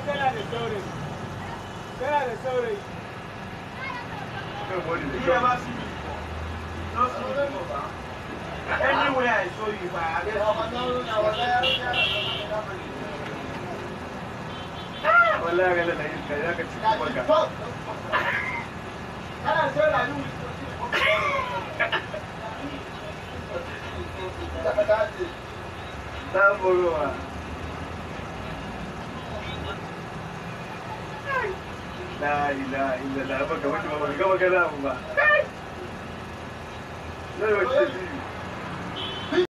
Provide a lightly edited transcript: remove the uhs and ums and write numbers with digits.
Kana da saurayi. Kana da saurayi. Yeah, I see you. No, anywhere I saw you, but I guess. Wallahi ga nan kai zaka ci baka. Kana so da ni. Ta borowa. La ilaha illallah baka mutu ba ga magana ba. Sai wace